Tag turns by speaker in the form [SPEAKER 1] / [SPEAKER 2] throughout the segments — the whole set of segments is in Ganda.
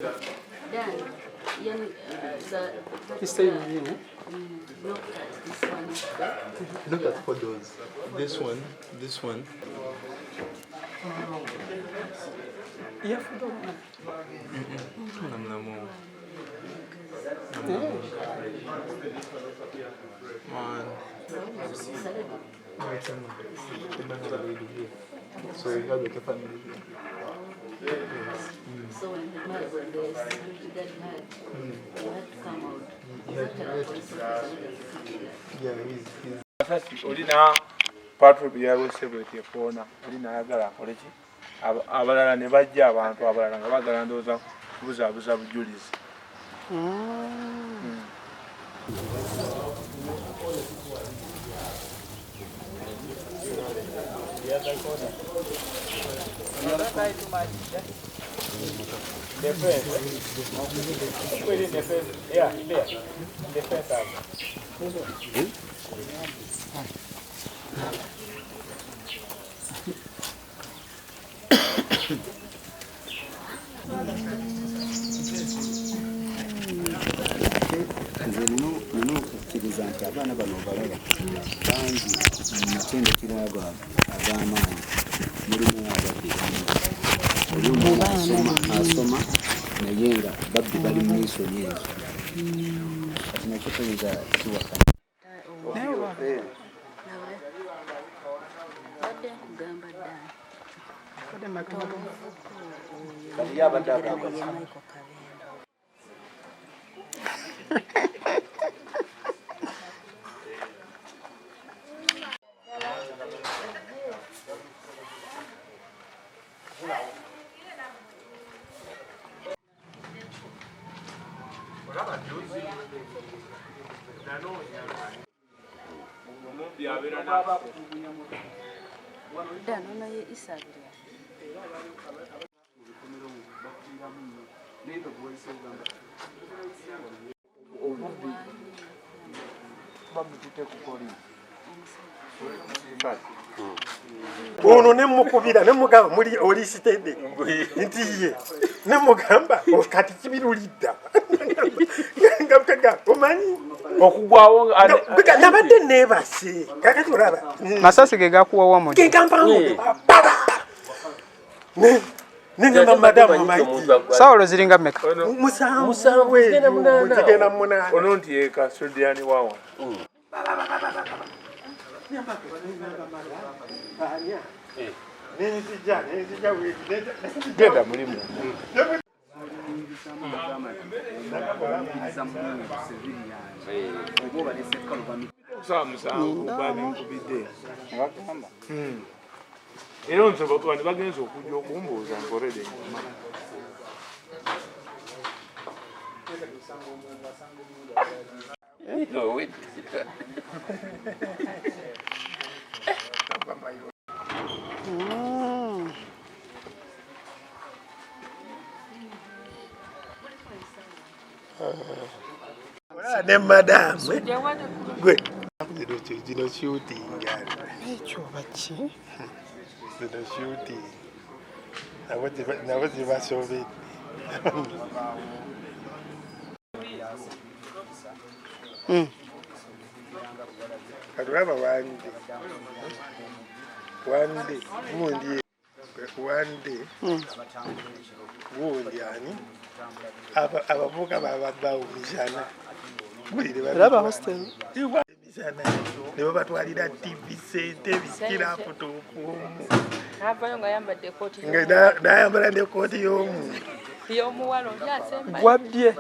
[SPEAKER 1] Look at photos. This one. Yeah, photo. So you have like a family here.
[SPEAKER 2] So when the security guard had to come out.
[SPEAKER 1] Yeah, he's
[SPEAKER 3] Olina patrol yawe celebrate phone olina yagala akoleki abalala ne bajja abantu abalala nga bagala ndoza buza bujulizi.
[SPEAKER 4] Kukkiriza nti abaana bano balaba bangi mu matendekero ag'amaanyi mulimu ababbi oli omuntu asoma naye nga babbi bali mu nsonyi ezo kati nakyo toyinza kiwakana.
[SPEAKER 5] Ono ne mukubira ne mugamba muri oli sitede nti ye ne mugamba okati kibirulidda ngabkaga omanyi
[SPEAKER 3] Okugwawo
[SPEAKER 5] nabadde nebase kakati olaba
[SPEAKER 6] Masasi ge gakuwawa mu
[SPEAKER 5] Nengamba madamu maiti
[SPEAKER 6] Saulo ziringa meka
[SPEAKER 5] musanvu muzigenda munana
[SPEAKER 3] ono nti ye custodian wawa. Genda mulimu. Era nsobola abantu bagenza okujja okumbuuza nkolere engoma.
[SPEAKER 5] ne madam gwe zino shooting
[SPEAKER 6] ekyo baki
[SPEAKER 5] zino shooting nabo zibasobedde katulaba wande gundi ani abavuka babawumizana
[SPEAKER 6] raba hostel
[SPEAKER 5] nebo batwalira TV sente bikirapo tokumu nayambala ne kooti y'omuwalo
[SPEAKER 6] gwabye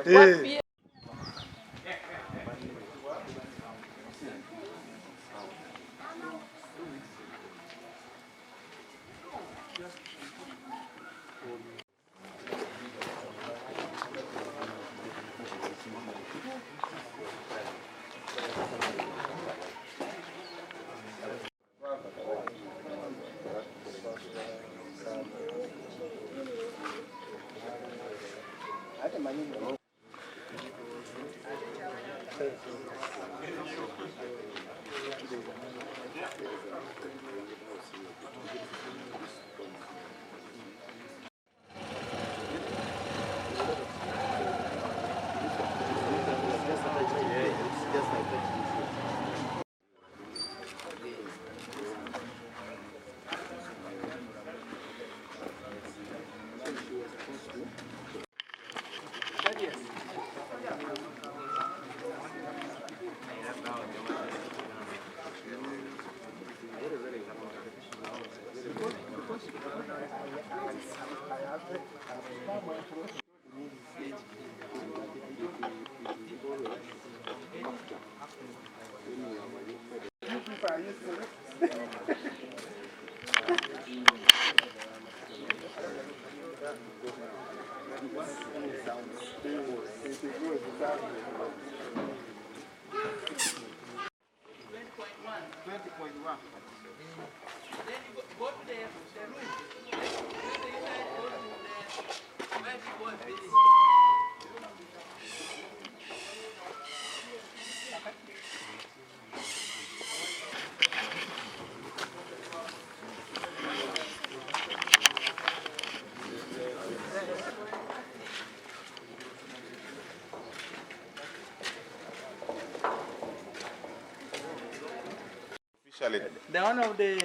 [SPEAKER 7] The one of the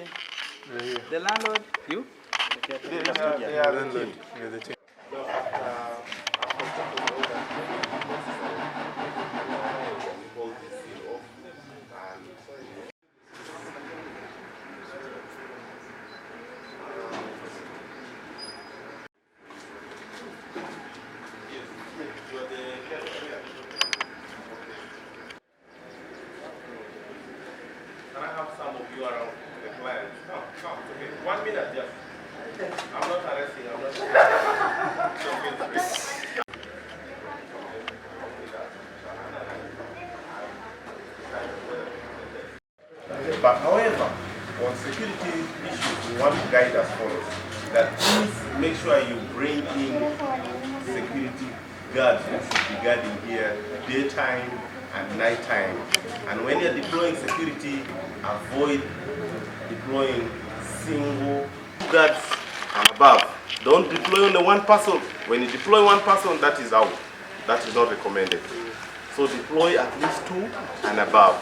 [SPEAKER 7] landlord, you?
[SPEAKER 1] They are landlord. Yeah, the team.
[SPEAKER 8] Can I have some of you around the client? Come, okay. 1 minute just. I'm not arresting, I'm not But however, on security issues, we want to guide as follows. That please make sure you bring in security guards who should be guarding here daytime and nighttime. And when you're deploying security, avoid deploying single guards and above. Don't deploy only one person. When you deploy one person, that is out. That is not recommended. So deploy at least 2 and above.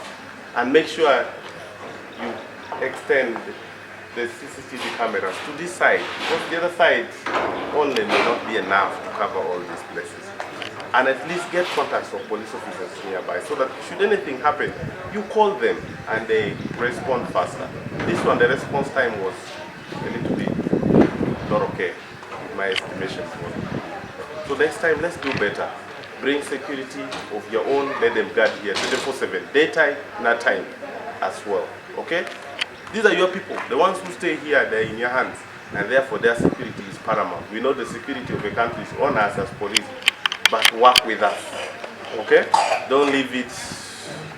[SPEAKER 8] And make sure you extend the CCTV cameras to this side, because the other side only may not be enough to cover all these places. And at least get contacts of police officers nearby so that should anything happen, you call them and they respond faster. This one, the response time was a little bit not okay, in my estimation. So next time, let's do better. Bring security of your own, let them guard here 24/7, daytime, nighttime as well, okay? These are your people. The ones who stay here, they're in your hands, and therefore their security is paramount. We know the security of a country is on us as police, but work with us, okay? Don't leave it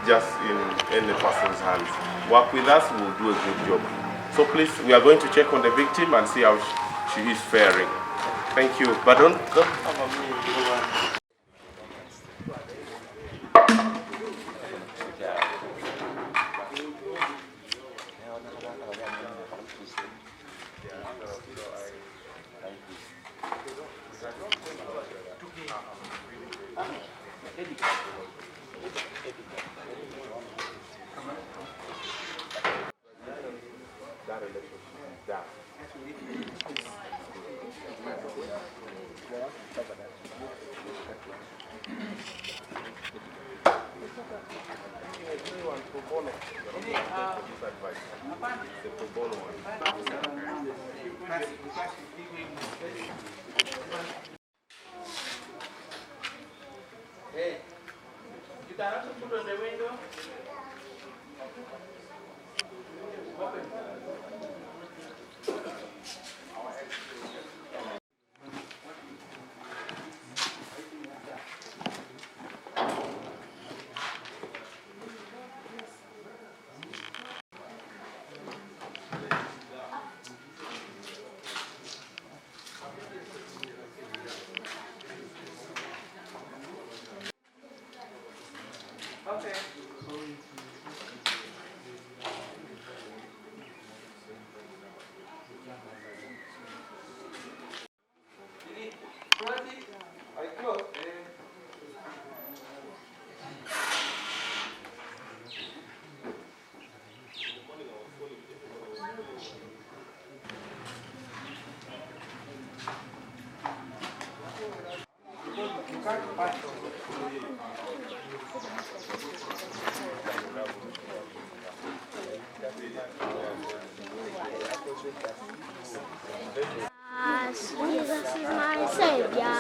[SPEAKER 8] just in any person's hands. Work with us, we'll do a good job. So please, we are going to check on the victim and see how she is faring. Thank you, but don't cover me.
[SPEAKER 7] Hey, you cannot put on the window. Open. Okay. I close.
[SPEAKER 9] Jesus is my Savior.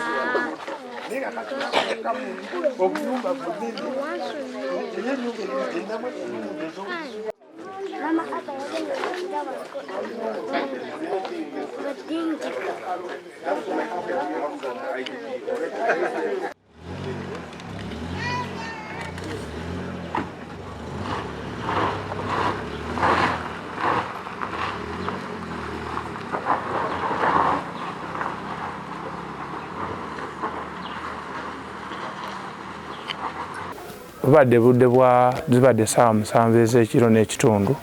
[SPEAKER 9] Mama,
[SPEAKER 3] badde budde bwa zibadde saa 7 ez'ekiro n'ekitundu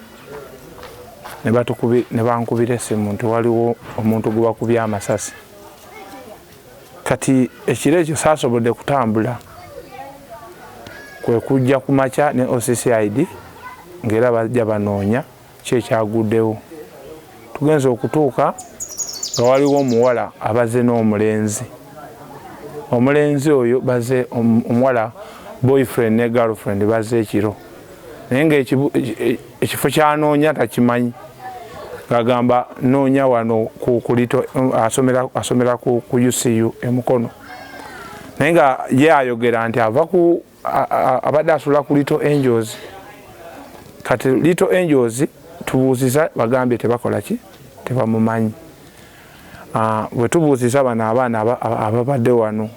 [SPEAKER 3] ne bankubira essimu nti waliwo omuntu gwe bakubye amasasi. Kati ekiro ekyo saasobodde kutambula, kwe kujja ku makya ne OCCID ng'era bajja banoonya ki ekyaguddewo. Tugenze okutuuka nga waliwo omuwala abaze n'omulenzi. Omulenzi oyo baze omuwala boyfriend ne girlfriend baze ekiro. Naye ng'ekifo kyanoonya takimanyi. Agamba noonya wano asomera ku UCU emukono. Naye nga ye ayogera nti abadde asula ku Little Angels. Kati Little Angels tubuuziza bagambye tebakola ki? Tebamumanyi. Bwe tubuuziza bano abaana ababadde wano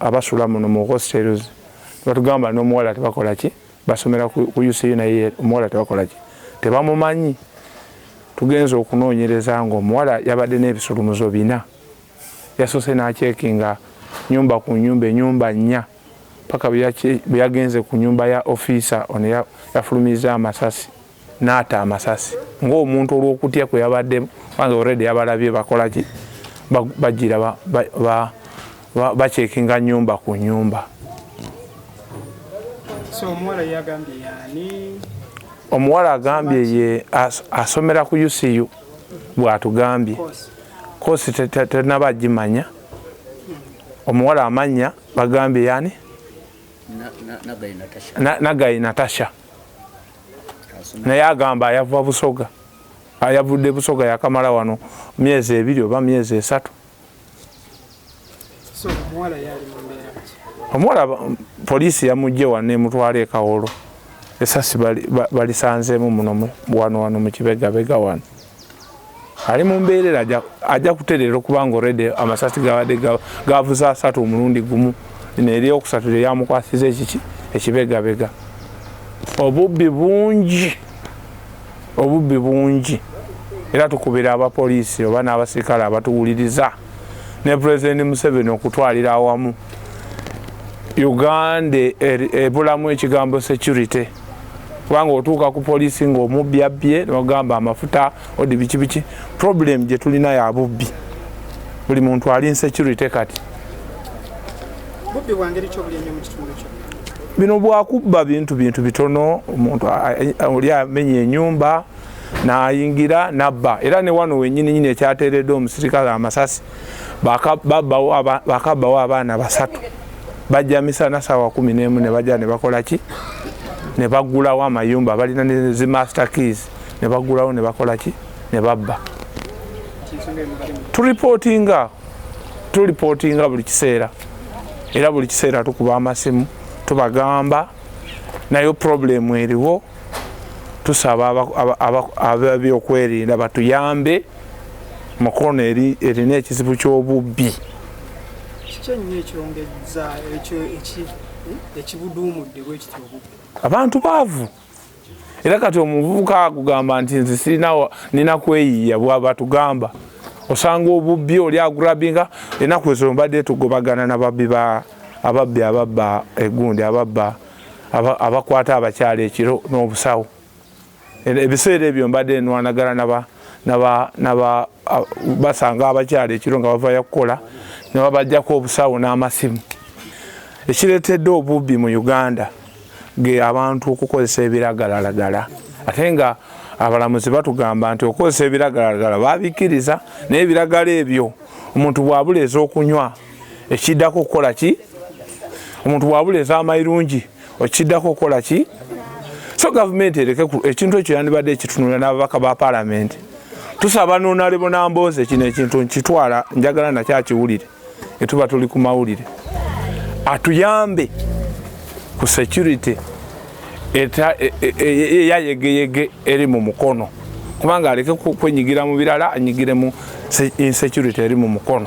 [SPEAKER 3] abasula muno mu hostels batugamba n'omuwala tebakola ki? Basomera ku UCU naye omuwala tebakola ki? Tebamumanyi. Tugenze okunoonyereza ng'omuwala yabadde n'ebisulumizo 4. Yasoose n'acekinga nyumba ku nyumba, ennyumba 4 paka bwe yagenze ku nyumba ya officer ono yafulumiza amasasi n'ata amasasi ng'omuntu olw'okutya kwe yabaddemu kubanga already yabalabye bakola ki? Bagira bacekinga nyumba ku nyumba.
[SPEAKER 6] So omuwala yagambye yani?
[SPEAKER 3] Omuwala agambye ye asomera ku UCU bw'atugambye. Kosi tenaba gimanya. Omuwala amanya bagambye yani? Nagayi Natasha. Naye agamba ayava Busoga. Ayavudde Busoga yakamala wano myezi 2 oba myezi 3.
[SPEAKER 6] So omuwala yali mu mbeera ki?
[SPEAKER 3] Omuwala poliisi yamugye wano emutwala e Kawolo. Esasi balisanzeemu muno wano mu kibegabega wano. Ali mu mbeerera ajja kutereera okubanga already amasasi gabadde gavuza 3 omulundi gumu. Eri okusatu yamukwasiza ekibegabega. Obubbi bungi. Era tukubira abapoliisi oba n'abasirikale abatuwuliriza ne President Museveni okutwalira awamu Uganda ebulamu ekigambo security. Kubanga otuuka ku poliisi ng'omubbi abbye n'ogamba amafuta odi biki problem gye tulina ya bubbi. Buli muntu ali insecurity kati.
[SPEAKER 6] Bubbi bwangeri ki obuli ennyo mu kitundu kyo?
[SPEAKER 3] Bino bwakubba bintu bitono, omuntu oli amenye ennyumba n'ayingira n'abba. Era ne wano wennyini ekyateeredde omusirikale amasasi bakabbawo abaana 3. Bajja misana sawa 11 ne bajja ne bakola ki? Ne bagulawo amayumba balina ne zi master keys ne bagulawo ne bakola ki? Ne babba. Tulipotinga buli kiseera. Era buli kiseera tukuba amasimu tubagamba nayo problem eriwo. Tusaba ab'ebyokwerinda batuyambe mukono erina ekizibu ky'obubbi.
[SPEAKER 6] Kyenyo ekyongezza ekibuduumudde bwekityo obubbi.
[SPEAKER 3] Abantu baavu. Era kati omuvubuka akugamba nti nze nina kweyiya bw'aba tugamba. Osanga obubbi oli agurabinga ennaku ezo mbadde tugobagana n'ababbi ababba egundi abakwata abakyala ekiro n'obusawo. Ebiseera ebyo mbadde nwanagala basanga abakyala ekiro nga bavayo kukola ne babajjako obusawo n'amasimu. Ekireetedde obubbi mu Uganda ge abantu okukozesa ebiragalalagala. Ate nga abalamuzi batugamba nti okukozesa ebiragalalagala babikkiriza naye ebiragala ebyo omuntu bw'abuleeza okunywa ekiddako okukola ki? Omuntu bw'abuleeza amayirungi ekiddako okukola ki? So gavumenti ereke ekintu ekyo yandibadde ekitunula n'ababaka ba paalamenti. Tusaba n'onalebo n'ambooze kino ekintu nkitwala njagala nakyakiwulire etuba tuli ku mawulire. Atuyambe ku security eyayegeyege eri mu mukono. Kubanga aleke kwenyigira mu birala anyigire mu insecurity eri mu mukono.